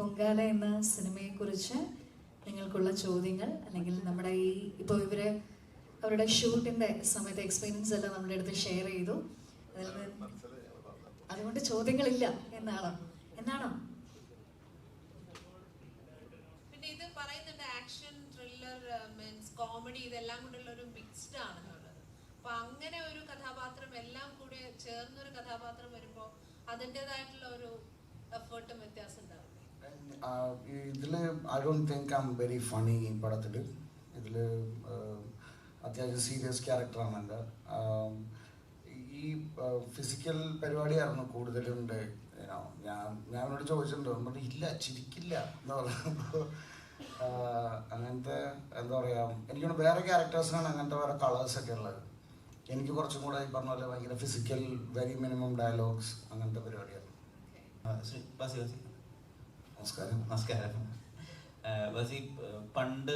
പൊങ്കാല എന്ന സിനിമയെക്കുറിച്ച് നിങ്ങൾക്കുള്ള ചോദ്യങ്ങൾ, അല്ലെങ്കിൽ നമ്മുടെ ഈ ഇപ്പോൾ അവരുടെ ഷൂട്ടിൻ്റെ സമയത്ത് എക്സ്പീരിയൻസ് എല്ലാം നമ്മുടെ അടുത്ത് ഷെയർ ചെയ്തു. അതുകൊണ്ട് ചോദ്യങ്ങളില്ല എന്നാണോ? പിന്നെ ഇത് പറയുന്നുണ്ട് ആക്ഷൻ, ത്രില്ലർ, മീൻസ് കോമഡി, ഇതെല്ലാം കൊണ്ടുള്ള ഒരു മിക്സ്ഡ് ആണെന്നുള്ളത്. അപ്പൊ അങ്ങനെ ഒരു കഥാപാത്രം എല്ലാം കൂടെ ചേർന്നൊരു കഥാപാത്രം വരുമ്പോൾ അതിൻ്റെതായിട്ടുള്ള ഒരു എഫേർട്ടും വ്യത്യാസം ഉണ്ടാവും. ഇതില് I don't think I am very funny ഈ പടത്തില്. ഇതില് അത്യാവശ്യം സീരിയസ് ക്യാരക്ടറാണ് എൻ്റെ. ഈ ഫിസിക്കൽ പരിപാടിയായിരുന്നു കൂടുതലുണ്ട്. ഞാൻ അവനോട് ചോദിച്ചിട്ടുണ്ട്, പറഞ്ഞു ഇല്ല ചിരിക്കില്ല എന്ന് പറയുമ്പോൾ അങ്ങനത്തെ എന്താ പറയുക, എനിക്കാണ് വേറെ ക്യാരക്ടേഴ്സിനാണ് അങ്ങനത്തെ വേറെ കളേഴ്സൊക്കെ ഉള്ളത്. എനിക്ക് കുറച്ചും കൂടെ ഈ പറഞ്ഞ പോലെ ഭയങ്കര ഫിസിക്കൽ, വെരി മിനിമം ഡയലോഗ്സ്, അങ്ങനത്തെ പരിപാടിയായിരുന്നു. നമസ്കാരം. ബസി പണ്ട്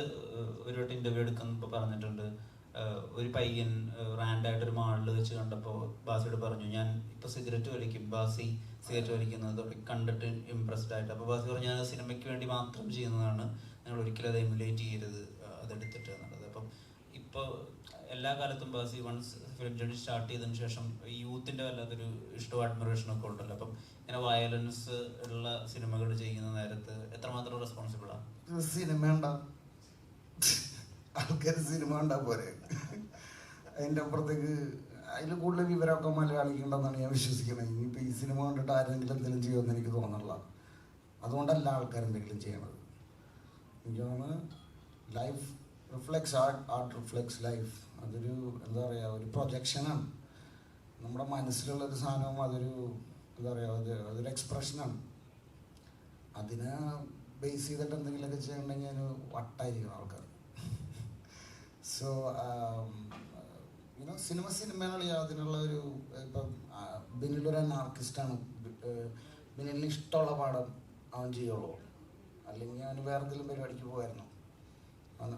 ഒരു വട്ടം ഇന്റർവ്യൂ എടുക്കുമ്പോൾ പറഞ്ഞിട്ടുണ്ട്, ഒരു പയ്യൻ റാൻഡായിട്ട് ഒരു മാളിൽ വെച്ച് കണ്ടപ്പോൾ ബാസിയോട് പറഞ്ഞു, ഞാൻ ഇപ്പോൾ സിഗരറ്റ് വലിക്കും, ബാസി സിഗരറ്റ് വലിക്കുന്നത് കണ്ടിട്ട് ഇംപ്രസ്ഡ് ആയിട്ട്. അപ്പോൾ ബാസി പറഞ്ഞു, ഞാൻ സിനിമയ്ക്ക് വേണ്ടി മാത്രം ചെയ്യുന്നതാണ്, നിങ്ങൾ ഒരിക്കലും അത് എമുലേറ്റ് ചെയ്യരുത് അതെടുത്തിട്ട് എന്നുള്ളത്. അപ്പം ഇപ്പോൾ എല്ലാ കാലത്തും ബാസി വൺസ് ഫിലിം ജേർണി സ്റ്റാർട്ട് ചെയ്തതിന് ശേഷം യൂത്തിൻ്റെ വല്ലാത്തൊരു ഇഷ്ടവും അഡ്മിറേഷനൊക്കെ ഉണ്ടല്ലോ. അപ്പം ഇങ്ങനെ വയലൻസ് ഉള്ള സിനിമകൾ ചെയ്യുന്ന നേരത്ത് എത്രമാത്രം റെസ്പോൺസിബിളാണ്? സിനിമ ഉണ്ടാവും, ആൾക്കാർ സിനിമ ഉണ്ടാ പോരെ. അതിൻ്റെ അപ്പുറത്തേക്ക് അതിൽ കൂടുതൽ വിവരമൊക്കെ മലയാളിക്കുണ്ടെന്നാണ് ഞാൻ വിശ്വസിക്കുന്നത്. ഇനിയിപ്പോൾ ഈ സിനിമ കണ്ടിട്ട് ആരെങ്കിലും എന്തെങ്കിലും ചെയ്യുമെന്ന് എനിക്ക് തോന്നുന്നില്ല. അതുകൊണ്ടല്ല ആൾക്കാർ എന്തെങ്കിലും ചെയ്യണത്. എനിക്ക് തോന്നുന്നു life reflex art reflex life. അതൊരു എന്താ പറയുക, ഒരു പ്രൊജക്ഷനാണ്. നമ്മുടെ മനസ്സിലുള്ളൊരു സാധനവും അതൊരു എന്താ പറയുക, അതൊരു എക്സ്പ്രഷനാണ്. അതിനെ ബേസ് ചെയ്തിട്ട് എന്തെങ്കിലുമൊക്കെ ചെയ്യണമെങ്കിൽ അതിന് വട്ടായിരിക്കണം ആൾക്കാർ. സോ സിനിമകളിൽ അതിനുള്ള ഒരു ഇപ്പം ബിനിലൊരു ആർട്ടിസ്റ്റാണ്. ബിനിലിന് ഇഷ്ടമുള്ള പാഠം അവൻ ചെയ്യുള്ളൂ, അല്ലെങ്കിൽ അവന് വേറെ എന്തെങ്കിലും പരിപാടിക്ക് പോകുമായിരുന്നു.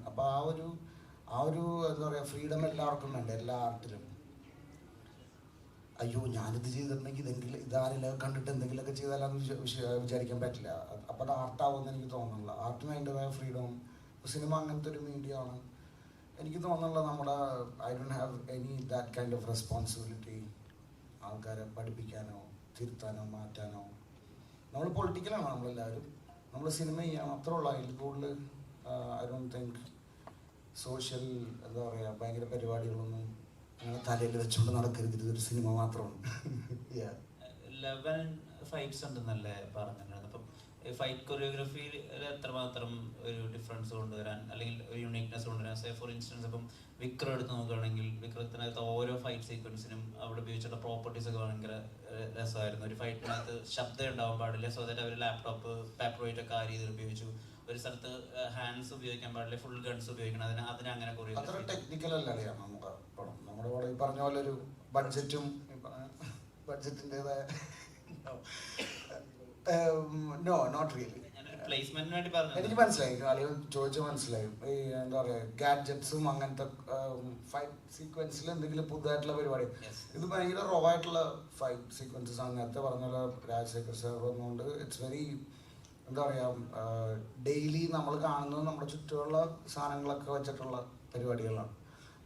അപ്പോൾ ആ ഒരു എന്താ പറയുക, ഫ്രീഡം എല്ലാവർക്കും വേണ്ട, എല്ലാ ആർട്ടിലും. അയ്യോ ഞാനിത് ചെയ്തിട്ടുണ്ടെങ്കിൽ ഇതാരെല്ലാം കണ്ടിട്ട് എന്തെങ്കിലുമൊക്കെ ചെയ്താലാന്ന് വിചാരിക്കാൻ പറ്റില്ല. അപ്പോൾ അത് ആർട്ടാവുമെന്ന് എനിക്ക് തോന്നുന്നില്ല. ആർട്ടിന് അതിൻ്റെതായ ഫ്രീഡം. സിനിമ അങ്ങനത്തെ ഒരു മീഡിയ ആണ്. എനിക്ക് തോന്നുന്നില്ല നമ്മുടെ I don't have any that kind of responsibility ആൾക്കാരെ പഠിപ്പിക്കാനോ തിരുത്താനോ മാറ്റാനോ. നമ്മൾ പൊളിറ്റിക്കലാണ് നമ്മളെല്ലാവരും. നമ്മൾ സിനിമ ചെയ്യണം, അത്ര ഉള്ള. അതിൽ കൂടുതൽ ഐ ഡോണ്ട് തിങ്ക് സോഷ്യൽ എന്താ പറയുക, ഭയങ്കര പരിപാടികളൊന്നും അങ്ങനെ തലയിൽ വെച്ചുകൊണ്ട് നടക്കരുത്. ഇതൊരു സിനിമ മാത്രമാണ്. 11 ഫൈറ്റ്സ് ഉണ്ടെന്നല്ലേ പറഞ്ഞിട്ടുണ്ടായിരുന്നു. അപ്പം ഫൈറ്റ് കൊറിയോഗ്രഫിയിൽ എത്രമാത്രം ഒരു ഡിഫറൻസ് കൊണ്ടുവരാൻ, അല്ലെങ്കിൽ ഒരു യുണീക്നെസ് കൊണ്ടുവരാൻ? സേ ഫോർ ഇൻസ്റ്റൻസ് ഇപ്പം വിക്രം എടുത്ത് നോക്കുകയാണെങ്കിൽ വിക്രത്തിനകത്ത് ഓരോ ഫൈറ്റ് സീക്വൻസിനും അവിടെ ഉപയോഗിച്ചിട്ടുള്ള പ്രോപ്പർട്ടീസ് ഒക്കെ ഭയങ്കര രസമായിരുന്നു. ഒരു ഫൈറ്റിനകത്ത് ശബ്ദം ഉണ്ടാവാൻ പാടില്ല, സോ ദാറ്റ് അവർ ലാപ്ടോപ്പ് പേപ്പറോയിറ്റ് ഒക്കെ ആ രീതിയിൽ ഉപയോഗിച്ചു. ഒരു സ്ഥലത്ത് ഹാൻഡ്സ് ഉപയോഗിക്കാൻ പാടില്ല, ഫുൾ ഗൺസ് ഉപയോഗിക്കണം. അതിനെ അങ്ങനെ അത്ര ടെക്നിക്കൽ അല്ല അറിയാം നമുക്ക്. നമ്മുടെ കൂടെ ഈ പറഞ്ഞ പോലെ ഒരു ബഡ്ജറ്റിൻ്റെതായ നോ നോട്ട് റിയലി. എനിക്ക് മനസ്സിലായി, ആളുകൾ ചോദിച്ചാൽ മനസ്സിലായി. ഈ എന്താ പറയുക, ഗാഡ്ജറ്റ്സും അങ്ങനത്തെ ഫൈറ്റ് സീക്വൻസിൽ എന്തെങ്കിലും പുതുതായിട്ടുള്ള പരിപാടി. ഇത് ഭയങ്കര റോ ആയിട്ടുള്ള ഫൈറ്റ് സീക്വൻസസ് ആണ്. നേരത്തെ പറഞ്ഞ പോലെ രാജശേഖർ സാർ വന്നുകൊണ്ട് ഇറ്റ്സ് വെരി എന്താ പറയുക, ഡെയിലി നമ്മൾ കാണുന്നത് നമ്മുടെ ചുറ്റുമുള്ള സാധനങ്ങളൊക്കെ വെച്ചിട്ടുള്ള പരിപാടികളാണ്.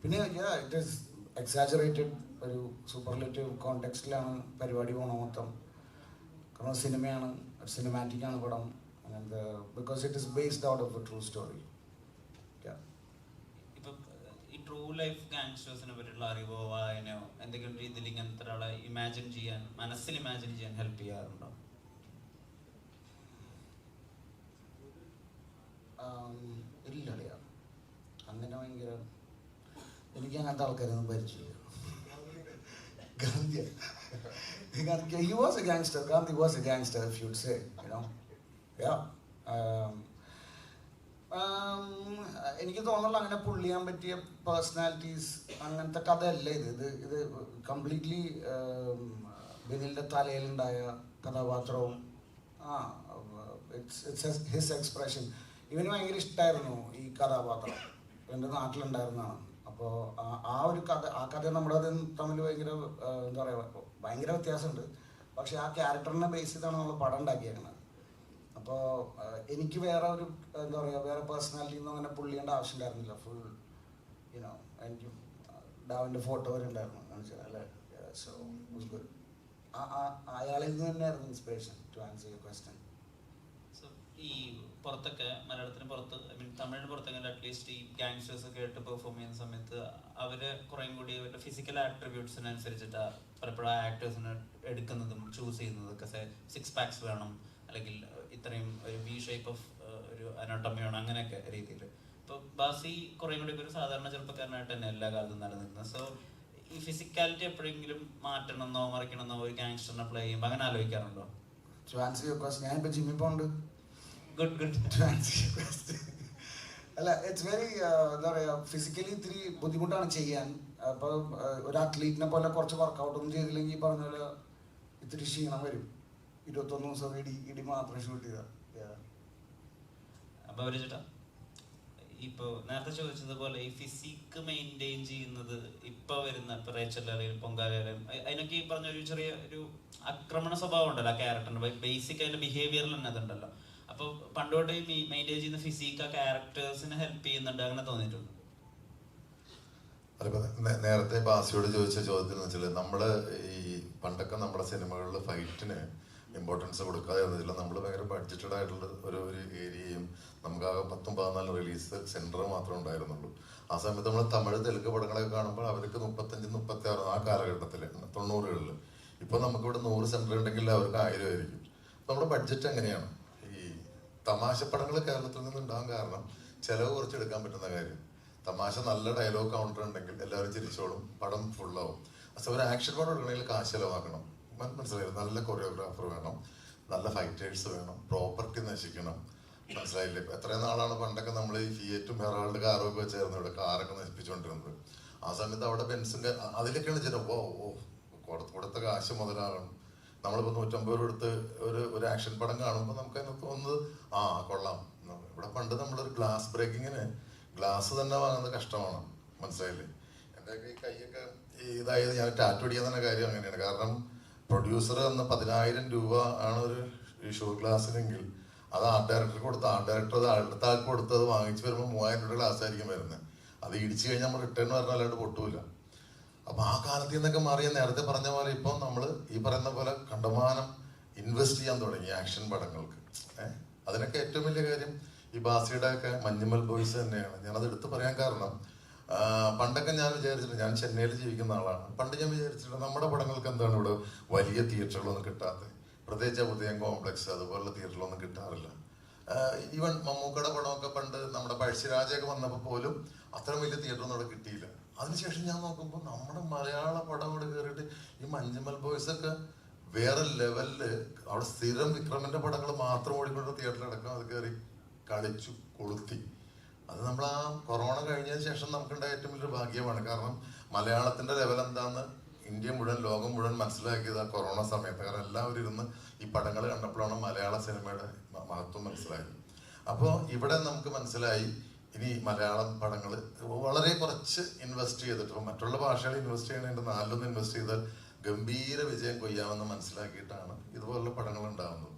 പിന്നെ ഇറ്റ് ഈസ് എക്സാജറേറ്റഡ്, ഒരു സൂപ്പർലേറ്റീവ് കോണ്ടെക്സ്റ്റിലാണ് പരിപാടി പോകണം മൊത്തം. കാരണം സിനിമയാണ്, സിനിമാറ്റിക് ആണ് പടം. അങ്ങനത്തെ because it is based out of A true story. ഇപ്പം ഈ ട്രൂ ലൈഫ് ഗാങ്സ്റ്റേഴ്സിനെ പറ്റിയുള്ള അറിവോ വായനയോ എന്തെങ്കിലും രീതിയിൽ ഇങ്ങനത്തെ ഒരാളെ മനസ്സിൽ ഇമാജിൻ ചെയ്യാൻ ഹെൽപ്പ് ചെയ്യാറുണ്ടോ? ഇല്ല അറിയാം, അങ്ങനെ ഭയങ്കര എനിക്ക് അങ്ങനത്തെ ആൾക്കാരൊന്നും പരിചയമില്ല. Gandhi, he was a gangster. Gandhi was a gangster, if you'd say, yeah. എനിക്ക് തോന്നുന്നില്ല അങ്ങനെ പുള്ള് ചെയ്യാൻ പറ്റിയ പേഴ്സണാലിറ്റീസ്, അങ്ങനത്തെ കഥയല്ല ഇത് കംപ്ലീറ്റ്ലി ബിനിലിൻ്റെ തലയിലുണ്ടായ കഥാപാത്രവും ഇറ്റ്സ് ഹിസ് എക്സ്പ്രഷൻ. ഇവന് ഭയങ്കര ഇഷ്ടമായിരുന്നു ഈ കഥാപാത്രം, എൻ്റെ നാട്ടിലുണ്ടായിരുന്നതാണ്. അപ്പോൾ ആ കഥ നമ്മുടെ തമ്മിൽ ഭയങ്കര എന്താ പറയുക, ഭയങ്കര വ്യത്യാസമുണ്ട്. പക്ഷെ ആ ക്യാരക്ടറിനെ ബേസ് ചെയ്താണ് നമ്മൾ പടം ഉണ്ടാക്കിയേക്കുന്നത്. അപ്പോൾ അപ്പോൾ എനിക്ക് വേറെ ഒരു എന്താ പറയുക വേറെ പേഴ്സണാലിറ്റി ഒന്നും അങ്ങനെ പുള്ളി ചെയ്യേണ്ട ആവശ്യം ഉണ്ടായിരുന്നില്ല. ഫുൾ യുനോ എനിക്ക് ഡാവിൻ്റെ ഫോട്ടോ വരെ ഉണ്ടായിരുന്നു അല്ലേ. So was good. അയാളിൽ നിന്ന് തന്നെയായിരുന്നു inspiration to answer your question. So ഈ പുറത്തൊക്കെ മലയാളത്തിന് പുറത്ത് ഐ മീൻ തമിഴിന് പുറത്തെങ്കിലും അറ്റ്ലീസ്റ്റ് ഈ ഗാങ്സ്റ്റേഴ്സ് ഒക്കെ ആയിട്ട് പെർഫോം ചെയ്യുന്ന സമയത്ത് അവര് കുറേയും കൂടി അവരുടെ ഫിസിക്കൽ ആട്രിബ്യൂട്ട്സിനനുസരിച്ചിട്ട് പലപ്പോഴും ആക്ടേഴ്സിന് എടുക്കുന്നതും ചൂസ് ചെയ്യുന്നതൊക്കെ സിക്സ് പാക്സ് വേണം, അല്ലെങ്കിൽ ഇത്രയും ഒരു വി ഷേപ്പ് ഓഫ് ഒരു അനോട്ടമി വേണം, അങ്ങനെയൊക്കെ രീതിയിൽ. ഇപ്പോൾ ബാസി കുറേയും കൂടി ഒരു സാധാരണ ചെറുപ്പക്കാരനായിട്ട് തന്നെ എല്ലാ കാലത്തും നിലനിൽക്കുന്നത്. സോ ഈ ഫിസിക്കാലിറ്റി എപ്പോഴെങ്കിലും മാറ്റണമെന്നോ മറിക്കണമെന്നോ ഒരു ഗാങ്സ്റ്ററിനെ പ്ലേ ചെയ്യുമ്പോൾ അങ്ങനെ ആലോചിക്കാറുണ്ടോ? ഞാനിപ്പോൾ ജിമ്മിൽ പോകുന്നുണ്ട്. Good good. അല്ല, ഇറ്റ്സ് വെരി എന്താ പറയുക, ഫിസിക്കലി ഇത്തിരി ബുദ്ധിമുട്ടാണ് ചെയ്യാൻ. അപ്പോൾ ഒരു അത്ലീറ്റിനെ പോലെ കുറച്ച് വർക്കൗട്ടൊന്നും ചെയ്തില്ലെങ്കിൽ ഈ പറഞ്ഞ പോലെ ഇത്തിരി ക്ഷീണം വരും. 21 ദിവസം ഇടി മാത്രം ഷൂട്ട് ചെയ്താൽ. അപ്പോൾ ഒരു ചേട്ടാ, ഇപ്പോൾ നേരത്തെ ചോദിച്ചതുപോലെ ഈ ഫിസിക്ക് മെയിൻറ്റെയിൻ ചെയ്യുന്നത് ഇപ്പോൾ വരുന്ന ഇപ്പോൾ റേച്ചലായാലും പൊങ്കാലയായാലും അതിനൊക്കെ ഈ പറഞ്ഞ ഒരു ചെറിയ ഒരു ആക്രമണ സ്വഭാവം ഉണ്ടല്ലോ ആ ക്യാരക്ടറിന്, ബേസിക് അതിൻ്റെ ബിഹേവിയറിൽ തന്നെ അതുണ്ടല്ലോ. അപ്പോൾ പണ്ടോട്ട് ഈ മെയിൻറ്റെയിൻ ചെയ്യുന്ന ഫിസിക്ക് ആ ക്യാരക്ടേഴ്സിനെ ഹെൽപ്പ് ചെയ്യുന്നുണ്ട്, അങ്ങനെ തോന്നിയിട്ടുണ്ട്? അതിപ്പോൾ നേരത്തെ ബാസിയോട് ചോദിച്ച ചോദ്യത്തിൽ വെച്ചാൽ നമ്മൾ ഈ പണ്ടൊക്കെ നമ്മുടെ സിനിമകളിൽ ഫൈറ്റിന് ഇമ്പോർട്ടൻസ് കൊടുക്കാതെ വന്നിട്ടില്ല. നമ്മൾ ഭയങ്കര ബഡ്ജറ്റഡ് ആയിട്ടുള്ള ഒരു ഏരിയയും നമുക്കാകെ 10-14 റിലീസ് സെൻറ്റർ മാത്രമേ ഉണ്ടായിരുന്നുള്ളൂ. ആ സമയത്ത് നമ്മൾ തമിഴ് തെലുങ്ക് പടങ്ങളൊക്കെ കാണുമ്പോൾ അവർക്ക് 35-36 ആ കാലഘട്ടത്തിൽ 90-കളിൽ. ഇപ്പോൾ നമുക്കിവിടെ 100 സെൻറ്റർ ഉണ്ടെങ്കിൽ അവർക്ക് 1000 ആയിരിക്കും. നമ്മുടെ ബഡ്ജറ്റ് എങ്ങനെയാണ്? ഈ തമാശ പടങ്ങൾ കേരളത്തിൽ നിന്ന് ഉണ്ടാകാൻ കാരണം ചിലവ് കുറച്ചെടുക്കാൻ പറ്റുന്ന കാര്യം. തമാശ നല്ല ഡയലോഗ് കൗണ്ടർ ഉണ്ടെങ്കിൽ എല്ലാവരും ചിരിച്ചോളും, പടം ഫുള്ളാവും. പക്ഷെ ഒരു ആക്ഷൻ പടം എടുക്കണമെങ്കിൽ കാശ് ചിലവാക്കണം. മനസ്സിലായില്ല? നല്ല കൊറിയോഗ്രാഫർ വേണം, നല്ല ഫൈറ്റേഴ്സ് വേണം, പ്രോപ്പർട്ടി നശിക്കണം. മനസ്സിലായില്ലേ? എത്രയും നാളാണ് പണ്ടൊക്കെ നമ്മൾ ഈ ഫിയറ്റും ഹെറാൾഡ് കാറും ഒക്കെ ചേർന്ന് ഇവിടെ കാറൊക്കെ നശിപ്പിച്ചുകൊണ്ടിരുന്നത്. ആ സമയത്ത് അവിടെ ബെൻസും അതിലൊക്കെയാണ് ചില കൊടുത്ത കാശ് മുതലാകണം. നമ്മളിപ്പോൾ 150 രൂപ എടുത്ത് ഒരു ആക്ഷൻ പടം കാണുമ്പോൾ നമുക്ക് അതിനകത്ത് തോന്നുന്നത് കൊള്ളാം. ഇവിടെ പണ്ട് നമ്മളൊരു ഗ്ലാസ് ബ്രേക്കിങ്ങിന് ഗ്ലാസ് തന്നെ വാങ്ങുന്നത് കഷ്ടമാണ്. മനസ്സിലായില്ലേ? എൻ്റെ ഈ കൈയൊക്കെ ഇതായത് ഞാൻ ടാറ്റു അടിക്കാൻ തന്നെ കാര്യം അങ്ങനെയാണ്. കാരണം പ്രൊഡ്യൂസർ തന്ന 10,000 രൂപ ആണ് ഒരു ഷോ ഗ്ലാസ്സിനെങ്കിൽ അത് ആർട്ട് ഡയറക്ടർക്ക് കൊടുത്ത് ആർട്ട് ഡയറക്ടർ അത് അടുത്ത ആൾക്ക് കൊടുത്ത് അത് വാങ്ങിച്ച് വരുമ്പോൾ 3000 രൂപ ഗ്ലാസ് ആയിരിക്കും വരുന്നത്. അത് ഇടിച്ചു കഴിഞ്ഞാൽ നമ്മൾ റിട്ടേൺ പറഞ്ഞാൽ അല്ലാണ്ട് പൊട്ടൂല. അപ്പം ആ കാലത്തിൽ നിന്നൊക്കെ മാറിയ നേരത്തെ പറഞ്ഞ പോലെ ഇപ്പം നമ്മൾ ഈ പറയുന്ന പോലെ കണ്ടമാനം ഇൻവെസ്റ്റ് ചെയ്യാൻ തുടങ്ങി ആക്ഷൻ പടങ്ങൾക്ക്. അതിനൊക്കെ ഏറ്റവും വലിയ കാര്യം ഈ ബാസിയുടെ ഒക്കെ മഞ്ഞുമൽ ബോയ്സ് തന്നെയാണ്. ഞാനത് എടുത്ത് പറയാൻ കാരണം പണ്ടൊക്കെ ഞാൻ വിചാരിച്ചിട്ട്, ഞാൻ ചെന്നൈയിൽ ജീവിക്കുന്ന ആളാണ്, പണ്ട് ഞാൻ വിചാരിച്ചിട്ട് നമ്മുടെ പടങ്ങൾക്ക് എന്താണ് ഇവിടെ വലിയ തിയേറ്ററുകളൊന്നും കിട്ടാത്തത്, പ്രത്യേകിച്ച് ഉദയം കോംപ്ലക്സ് അതുപോലുള്ള തിയേറ്ററിലൊന്നും കിട്ടാറില്ല. ഈവൻ മമ്മൂക്കയുടെ പടമൊക്കെ പണ്ട് നമ്മുടെ പഴശ്ശിരാജയൊക്കെ വന്നപ്പോൾ പോലും അത്ര വലിയ തിയേറ്ററൊന്നും അവിടെ കിട്ടിയില്ല. അതിനുശേഷം ഞാൻ നോക്കുമ്പോൾ നമ്മുടെ മലയാള പടം അവിടെ കയറിയിട്ട് ഈ മഞ്ഞുമൽ ബോയ്സ് ഒക്കെ വേറെ ലെവലില് അവിടെ സ്ഥിരം വിക്രമിന്റെ പടങ്ങൾ മാത്രം ഓടിക്കൊണ്ട് തിയേറ്ററിലടക്കം അത് കയറി കളിച്ചു കൊളുത്തി. അത് നമ്മൾ ആ കൊറോണ കഴിഞ്ഞതിന് ശേഷം നമുക്കുണ്ടായ ഏറ്റവും വലിയൊരു ഭാഗ്യമാണ്. കാരണം മലയാളത്തിന്റെ ലെവൽ എന്താന്ന് ഇന്ത്യ മുഴുവൻ ലോകം മുഴുവൻ മനസ്സിലാക്കിയത് ആ കൊറോണ സമയത്ത്. കാരണം എല്ലാവരും ഇരുന്ന് ഈ പടങ്ങൾ കണ്ടപ്പോഴാണ് മലയാള സിനിമയുടെ മഹത്വം മനസ്സിലായത്. അപ്പോൾ ഇവിടെ നമുക്ക് മനസ്സിലായി ഇനി മലയാളം പടങ്ങൾ വളരെ കുറച്ച് ഇൻവെസ്റ്റ് ചെയ്തിട്ട്, മറ്റുള്ള ഭാഷകൾ ഇൻവെസ്റ്റ് ചെയ്യണതിൻ്റെ 4 ഇൻവെസ്റ്റ് ചെയ്താൽ ഗംഭീര വിജയം കൊയ്യാമെന്ന് മനസ്സിലാക്കിയിട്ടാണ് ഇതുപോലുള്ള പടങ്ങൾ ഉണ്ടാകുന്നത്.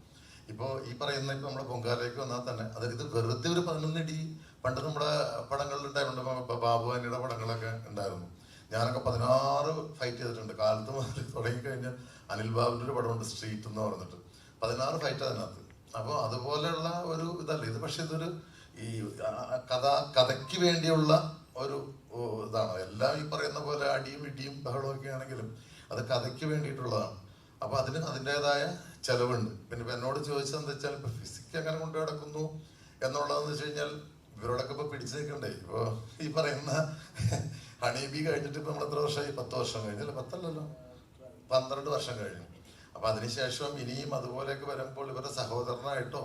ഇപ്പോൾ ഈ പറയുന്ന ഇപ്പം നമ്മുടെ പൊങ്കാലയ്ക്ക് വന്നാൽ തന്നെ ഇത് വെറുതെ ഒരു 11 ഇടി പണ്ട് നമ്മുടെ പടങ്ങളിൽ ഉണ്ടായിട്ടുണ്ട്. ബാബുവാനിയുടെ പടങ്ങളൊക്കെ ഉണ്ടായിരുന്നു. ഞാനൊക്കെ 16 ഫൈറ്റ് ചെയ്തിട്ടുണ്ട്. കാലത്ത് മുതൽ തുടങ്ങിക്കഴിഞ്ഞാൽ അനിൽ ബാബുവിൻ്റെ ഒരു പടമുണ്ട് സ്ട്രീറ്റ് എന്ന് പറഞ്ഞിട്ട്, 16 ഫൈറ്റ് അതിനകത്ത്. അപ്പോൾ അതുപോലെയുള്ള ഒരു ഇതല്ല ഇത്. പക്ഷെ ഇതൊരു ഈ കഥയ്ക്ക് വേണ്ടിയുള്ള ഒരു ഇതാണ്. എല്ലാം ഈ പറയുന്ന പോലെ അടിയും ഇടിയും ബഹളവും ഒക്കെ ആണെങ്കിലും അത് കഥയ്ക്ക് വേണ്ടിയിട്ടുള്ളതാണ്. അപ്പോൾ അതിന് അതിൻ്റെതായ ചെലവുണ്ട്. പിന്നെ ഇപ്പം എന്നോട് ചോദിച്ചത് എന്താ വെച്ചാൽ ഇപ്പം ഫിസിക്സ് എങ്ങനെ കൊണ്ടു നടക്കുന്നു എന്നുള്ളതെന്ന് വെച്ച് കഴിഞ്ഞാൽ ഇവരോടൊക്കെ ഇപ്പോൾ പിടിച്ചു നിൽക്കണ്ടേ. ഇപ്പോൾ ഈ പറയുന്ന ഹണീബി കഴിഞ്ഞിട്ട് ഇപ്പം നമ്മൾ എത്ര വർഷമായി? 10 വർഷം കഴിഞ്ഞല്ലേ? 10 അല്ലല്ലോ, 12 വർഷം കഴിഞ്ഞു. അപ്പം അതിനുശേഷം ഇനിയും അതുപോലെയൊക്കെ വരുമ്പോൾ ഇവരുടെ സഹോദരനായിട്ടോ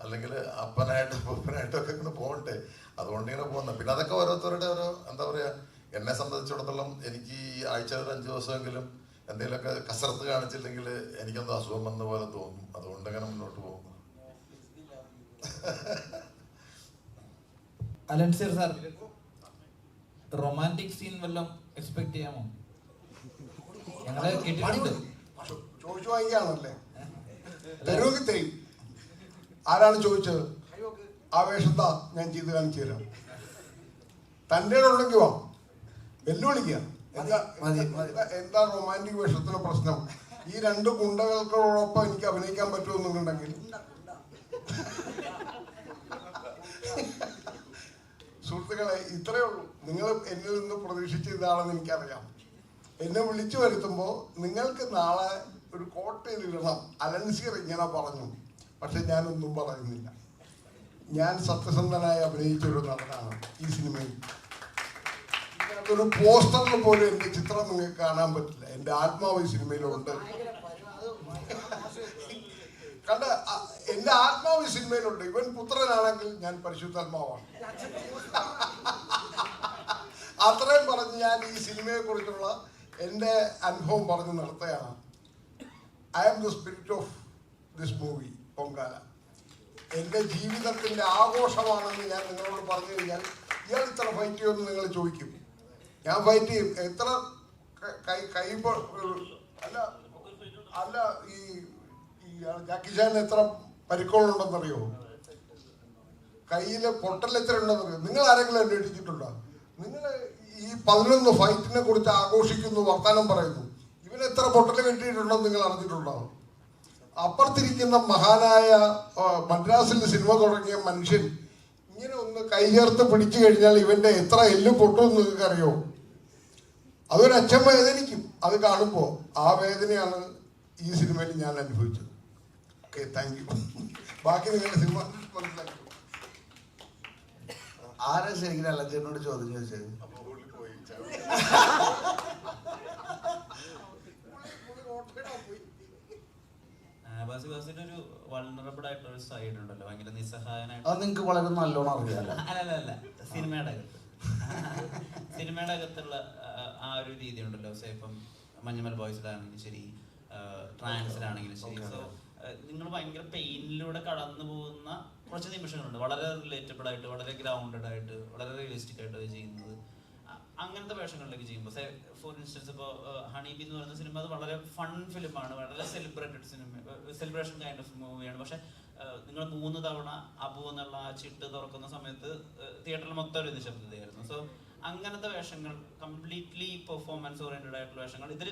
അല്ലെങ്കിൽ അപ്പനായിട്ടോ അപ്പനായിട്ടോ ഒക്കെ ഇങ്ങനെ പോകണ്ടേ. അതുകൊണ്ട് ഇങ്ങനെ പോകുന്നത്. പിന്നെ അതൊക്കെ ഓരോരുത്തരുടെ ഓരോ എന്താ പറയുക. എന്നെ സംബന്ധിച്ചിടത്തോളം എനിക്ക് ഈ ആഴ്ച ഒരു 5 ദിവസമെങ്കിലും എന്തെങ്കിലുമൊക്കെ കസരത്ത് കാണിച്ചില്ലെങ്കിൽ എനിക്കെന്തോ അസുഖം വന്ന പോലെ തോന്നും. അതുകൊണ്ട് അങ്ങനെ മുന്നോട്ട് പോകും. അലൻസിർ സാർ, റൊമാൻറ്റിക് സീൻ വല്ലതും എക്സ്പെക്ട് ചെയ്യാമോ? ഞങ്ങളെ കേട്ടിട്ടുണ്ട്. ആരാണ് ചോദിച്ചത്? ആ വേഷം താ, ഞാൻ ചെയ്ത് കാണിച്ചു തരാം. തൻ്റെ ഉണ്ടെങ്കിൽ വാ, വെല്ലുവിളിക്കുക. എന്താ റൊമാൻറ്റിക് വേഷത്തിന് പ്രശ്നം? ഈ 2 ഗുണ്ടകൾക്കോടൊപ്പം എനിക്ക് അഭിനയിക്കാൻ പറ്റുമെന്നുണ്ടെങ്കിൽ സുഹൃത്തുക്കളെ, ഇത്രയേ ഉള്ളൂ. നിങ്ങൾ എന്നിൽ നിന്ന് പ്രതീക്ഷിച്ച ഇതാണെന്ന് എനിക്കറിയാം. എന്നെ വിളിച്ചു വരുത്തുമ്പോൾ നിങ്ങൾക്ക് നാളെ ഒരു കോട്ടയിലിടണം. അലൻസിയർ ഇങ്ങനെ പറഞ്ഞു, പക്ഷെ ഞാനൊന്നും പറയുന്നില്ല. ഞാൻ സത്യസന്ധനായി അഭിനയിച്ചൊരു നടനാണ് ഈ സിനിമയിൽ. ഒരു പോസ്റ്ററിൽ പോലും എൻ്റെ ചിത്രം നിങ്ങൾക്ക് കാണാൻ പറ്റില്ല. എൻ്റെ ആത്മാവ് ഈ സിനിമയിലുണ്ട്. കണ്ട, എൻ്റെ ആത്മാവ് ഈ സിനിമയിലുണ്ട്. ഇവൻ പുത്രനാണെങ്കിൽ ഞാൻ പരിശുദ്ധാത്മാവാണ്. അത്രയും പറഞ്ഞ് ഞാൻ ഈ സിനിമയെ കുറിച്ചുള്ള എൻ്റെ അനുഭവം പറഞ്ഞു നിർത്തുകയാണ്. I am the spirit of this movie Pongala. എൻ്റെ ജീവിതത്തിൻ്റെ ആഘോഷമാണെന്ന് ഞാൻ നിങ്ങളോട് പറഞ്ഞു കഴിഞ്ഞാൽ ഇയാൾ ഇത്ര ഫൈറ്റ് ചെയ്യുമെന്ന് നിങ്ങൾ ചോദിക്കും. ഞാൻ ഫൈറ്റ് ചെയ്യും. എത്ര അല്ല ഈ ജാക്കി ചാൻ എത്ര പരിക്കുകളുണ്ടെന്നറിയോ? കയ്യിലെ പൊട്ടൽ എത്ര ഉണ്ടെന്നറിയോ? നിങ്ങൾ ആരെങ്കിലും അന്വേഷിച്ചിട്ടുണ്ടോ? നിങ്ങൾ ഈ 11 ഫൈറ്റിനെ കുറിച്ച് ആഘോഷിക്കുന്നു, വർത്താനം പറയുന്നു. ഇവൻ എത്ര പൊട്ടൽ കിട്ടിയിട്ടുണ്ടെന്ന് നിങ്ങൾ അറിഞ്ഞിട്ടുണ്ടോ? അപ്പുറത്തിരിക്കുന്ന മഹാനായ മദ്രാസിൽ സിനിമ തുടങ്ങിയ മനുഷ്യൻ ഇങ്ങനെ ഒന്ന് കൈചേർത്ത് പിടിച്ചു കഴിഞ്ഞാൽ ഇവന്റെ എത്ര എല്ല് പൊട്ടുമെന്ന് നിങ്ങൾക്ക് അറിയോ? അതൊരു അച്ഛൻ വേദനിക്കും അത് കാണുമ്പോൾ. ആ വേദനയാണ് ഈ സിനിമയിൽ ഞാൻ അനുഭവിച്ചത്. Okay, thank you. ബാക്കി നിങ്ങളുടെ സിനിമ മനസ്സിലാക്കി. ആരാ ശരിക്കും അലഞ്ചേട്ടനോട് ചോദ്യം ചോദിച്ചത്? ഒരു വൾണറബിൾ ആയിട്ടുള്ള ഒരു സൈഡ് ഉണ്ടല്ലോ, ഭയങ്കര നിസ്സഹായനായിട്ട്. അത് നിങ്ങൾക്ക് വളരെ നല്ലോണം അറിയാലോ. അല്ല സിനിമയുടെ അകത്തുള്ള ആ ഒരു രീതി ഉണ്ടല്ലോ. ഇപ്പം മഞ്ഞുമൽ ബോയ്സിലാണെങ്കിലും ശരി, ട്രാൻസിലാണെങ്കിലും ശരി. സോ നിങ്ങൾ ഭയങ്കര പെയിനിലൂടെ കടന്നു പോകുന്ന കുറച്ച് നിമിഷങ്ങളുണ്ട്, വളരെ റിലേറ്റബിൾ ആയിട്ട്, വളരെ ഗ്രൗണ്ടഡ് ആയിട്ട്, വളരെ റിയലിസ്റ്റിക് ആയിട്ട് ചെയ്യുന്നത്. അങ്ങനത്തെ വേഷങ്ങളിലേക്ക് ചെയ്യുമ്പോൾ ഫോർ ഇൻസ്റ്റൻസ് ഇപ്പോൾ ഹണി ബി എന്ന് പറയുന്ന സിനിമ അത് വളരെ ഫൺ ഫിലിമാണ്, വളരെ സെലിബ്രേഷൻ കൈൻഡ് ഓഫ് മൂവിയാണ്. പക്ഷെ നിങ്ങൾ 3 തവണ അബു എന്നുള്ള ആ ചിട്ട് തുറക്കുന്ന സമയത്ത് തിയേറ്ററിൽ മൊത്തം ഒരു നിശബ്ദതയായിരുന്നു. സോ അങ്ങനത്തെ വേഷങ്ങൾ, കംപ്ലീറ്റ്ലി പെർഫോമൻസ് ഓറിയന്റഡ് ആയിട്ടുള്ള വേഷങ്ങൾ, ഇതിൽ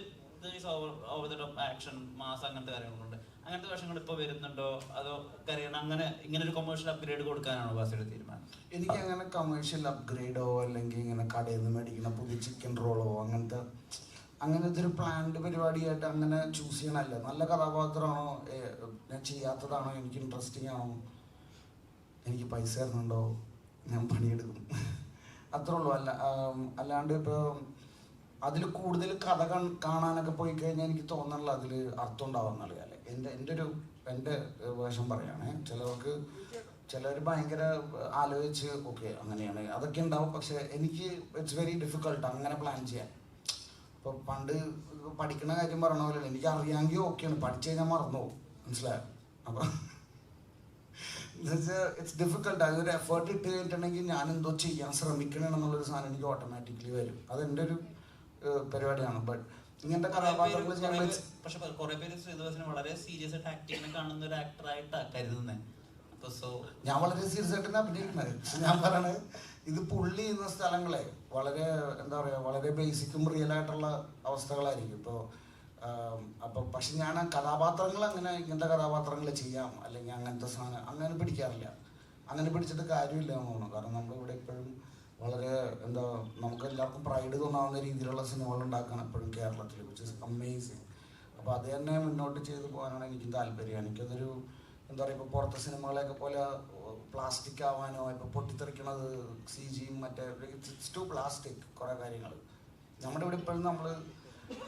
over the top action mass അങ്ങനത്തെ കാര്യങ്ങളുണ്ട്. അങ്ങനത്തെ വേഷങ്ങൾ ഇപ്പോൾ വരുന്നുണ്ടോ, അതോ കറിയണം അങ്ങനെ ഇങ്ങനെ ഒരു കൊമേഴ്ഷ്യൽ അപ്ഗ്രേഡ് കൊടുക്കാനാണോ ബാസിയുടെ തീരുമാനം? എനിക്ക് അങ്ങനെ കമേഴ്ഷ്യൽ അപ്ഗ്രേഡോ അല്ലെങ്കിൽ ഇങ്ങനെ കടയിൽ നിന്ന് മേടിക്കുന്ന പുതിയ ചിക്കൻ റോളോ അങ്ങനത്തെ ഒരു പ്ലാൻഡ് പരിപാടിയായിട്ട് അങ്ങനെ ചൂസ് ചെയ്യണമല്ല. നല്ല കഥാപാത്രമാണോ, ഞാൻ ചെയ്യാത്തതാണോ, എനിക്ക് ഇൻട്രസ്റ്റിംഗ് ആണോ, എനിക്ക് പൈസ തരുന്നുണ്ടോ, ഞാൻ പണിയെടുക്കും, അത്രേ ഉള്ളൂ. അല്ലാണ്ട് ഇപ്പോൾ അതിൽ കൂടുതൽ കഥ കാണാനൊക്കെ പോയി കഴിഞ്ഞാൽ എനിക്ക് തോന്നുന്നില്ല അതിൽ അർത്ഥം ഉണ്ടാവുന്ന അറിയാം. എൻ്റെ വേഷം പറയുകയാണെ, ചിലർ ഭയങ്കര ആലോചിച്ച് ഓക്കെ അങ്ങനെയാണ് അതൊക്കെ ഉണ്ടാവും. പക്ഷെ എനിക്ക് ഇറ്റ്സ് വെരി ഡിഫിക്കൾട്ട് അങ്ങനെ പ്ലാൻ ചെയ്യാൻ. ഇപ്പോൾ പണ്ട് പഠിക്കുന്ന കാര്യം പറഞ്ഞ പോലെ എനിക്ക് അറിയാമെങ്കിൽ ഓക്കെയാണ്, പഠിച്ചു കഴിഞ്ഞാൽ മറന്നു പോകും, മനസ്സിലായോ? അപ്പോൾ ഇറ്റ്സ് ഡിഫിക്കൾട്ട്. അതൊരു എഫേർട്ട് ഇട്ട് കഴിഞ്ഞിട്ടുണ്ടെങ്കിൽ ഞാൻ എന്തോ ചെയ്യാൻ ശ്രമിക്കണമെന്നുള്ളൊരു സാധനം എനിക്ക് ഓട്ടോമാറ്റിക്കലി വരും. അതെൻ്റെ ഒരു പരിപാടിയാണ്. ബട്ട് ഇങ്ങനത്തെ കഥാപാത്രങ്ങൾ പക്ഷെ കുറെ പേര് ശ്രീനിവാസനെ വളരെ സീരിയസ് ആയിട്ട് ആക്ടിങ്ങിനെ കാണുന്ന ഒരു ആക്ടറായിട്ടാണ് കരുതുന്നത്. ഞാൻ വളരെ സീരിയസ് ആയിട്ട് അഭിനയിക്കുന്നത്. ഞാൻ പറയണത് ഇത് പുള്ളി ചെയ്യുന്ന സ്ഥലങ്ങളെ വളരെ എന്താ പറയുക, വളരെ ബേസിക്കും റിയൽ ആയിട്ടുള്ള അവസ്ഥകളായിരിക്കും. അപ്പോൾ പക്ഷെ ഞാൻ കഥാപാത്രങ്ങൾ അങ്ങനെ ഇങ്ങനത്തെ കഥാപാത്രങ്ങൾ ചെയ്യാം അല്ലെങ്കിൽ അങ്ങനത്തെ സാധനം അങ്ങനെ പിടിക്കാറില്ല. അങ്ങനെ പിടിച്ചിട്ട് കാര്യമില്ല എന്ന് തോന്നുന്നു. കാരണം നമ്മളിവിടെ ഇപ്പോഴും വളരെ എന്താ നമുക്ക് എല്ലാവർക്കും പ്രൈഡ് തോന്നാവുന്ന രീതിയിലുള്ള സിനിമകൾ ഉണ്ടാക്കാൻ എപ്പോഴും കേരളത്തിൽ, വിച്ച് ഇസ് അമേസിങ്. അപ്പോൾ അത് തന്നെ മുന്നോട്ട് ചെയ്തു പോകാനാണ് എനിക്ക് താല്പര്യം. എനിക്കതൊരു എന്താ പറയുക, ഇപ്പോൾ പുറത്തെ സിനിമകളെയൊക്കെ പോലെ പ്ലാസ്റ്റിക് ആവാനോ ഇപ്പോൾ പൊട്ടിത്തെറിക്കണത് CG മറ്റേ ഇറ്റ്സ് ടു പ്ലാസ്റ്റിക് കുറേ കാര്യങ്ങൾ. നമ്മുടെ ഇവിടെ ഇപ്പോഴും നമ്മൾ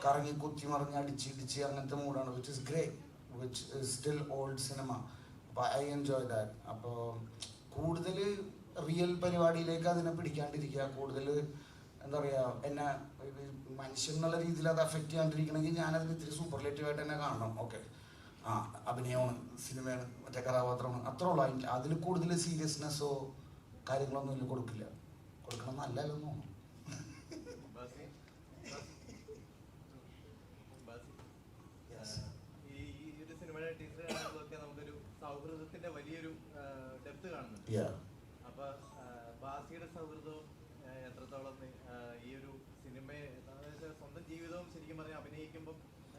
കറങ്ങി കുത്തി മറിഞ്ഞ് അടിച്ചിടിച്ച് അങ്ങനത്തെ മൂഡാണ്, which is great, which is still old cinema. അപ്പോൾ ഐ എൻജോയ് ദാറ്റ്. അപ്പോൾ കൂടുതൽ റിയൽ പരിപാടിയിലേക്ക് അതിനെ പിടിക്കാണ്ടിരിക്കുക, കൂടുതൽ എന്താ പറയുക എന്നെ മനുഷ്യൻ എന്നുള്ള രീതിയിൽ അത് അഫക്റ്റ് ചെയ്യാണ്ടിരിക്കണമെങ്കിൽ ഞാനതിന് ഇത്തിരി സൂപ്പർലേറ്റീവായിട്ട് തന്നെ കാണണം. ഓക്കെ, അഭിനയമാണ്, സിനിമയാണ്, മറ്റേ കഥാപാത്രമാണ്, അത്രേ ഉള്ളൂ. അതിൽ കൂടുതൽ സീരിയസ്നെസ്സോ കാര്യങ്ങളൊന്നും ഇതിൽ കൊടുക്കില്ല. കൊടുക്കണം നല്ലല്ലോ തോന്നുന്നു. ഈ ഒരു സിനിമയുടെ ടീച്ചർ നമുക്കൊരു സൗഹൃദത്തിന്റെ വലിയൊരു Yeah. അപ്പൊ ബാസിയുടെ സൗഹൃദവും എത്രത്തോളം ഈ ഒരു സിനിമയെ സ്വന്തം ജീവിതവും ശരിക്കും പറഞ്ഞാൽ അഭിനയിക്കുമ്പോൾ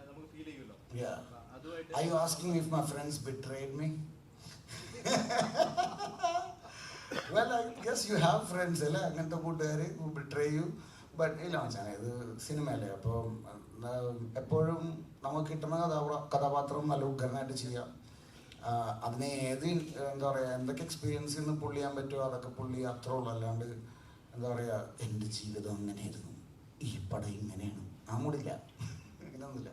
നമുക്ക് ഫീൽ ചെയ്യുമല്ലോ. Yeah. അതുമായിട്ട് Are you asking if my friends betrayed me? Well, I guess you have friends അല്ലേ അങ്ങനത്തെ കൂട്ടുകാർ who betray you. But ഇല്ല മച്ചാനെ, ഇത് സിനിമയല്ലേ, അപ്പോൾ എപ്പോഴും നമുക്ക് കിട്ടുന്ന കഥാപാത്രം നല്ല ഉഗ്രനായിട്ട് ചെയ്യാം. അതിനെ ഏത് എന്താ പറയുക, എന്തൊക്കെ എക്സ്പീരിയൻസ് നിന്ന് പുള്ളി ചെയ്യാൻ പറ്റുമോ അതൊക്കെ പുള്ളി അത്രേ ഉള്ളൂ. അല്ലാണ്ട് എന്താ പറയുക എൻ്റെ ജീവിതം അങ്ങനെയായിരുന്നു, ഈ പടം ഇങ്ങനെയാണ്, ആ മൂടില്ല, അങ്ങനെയൊന്നുമില്ല.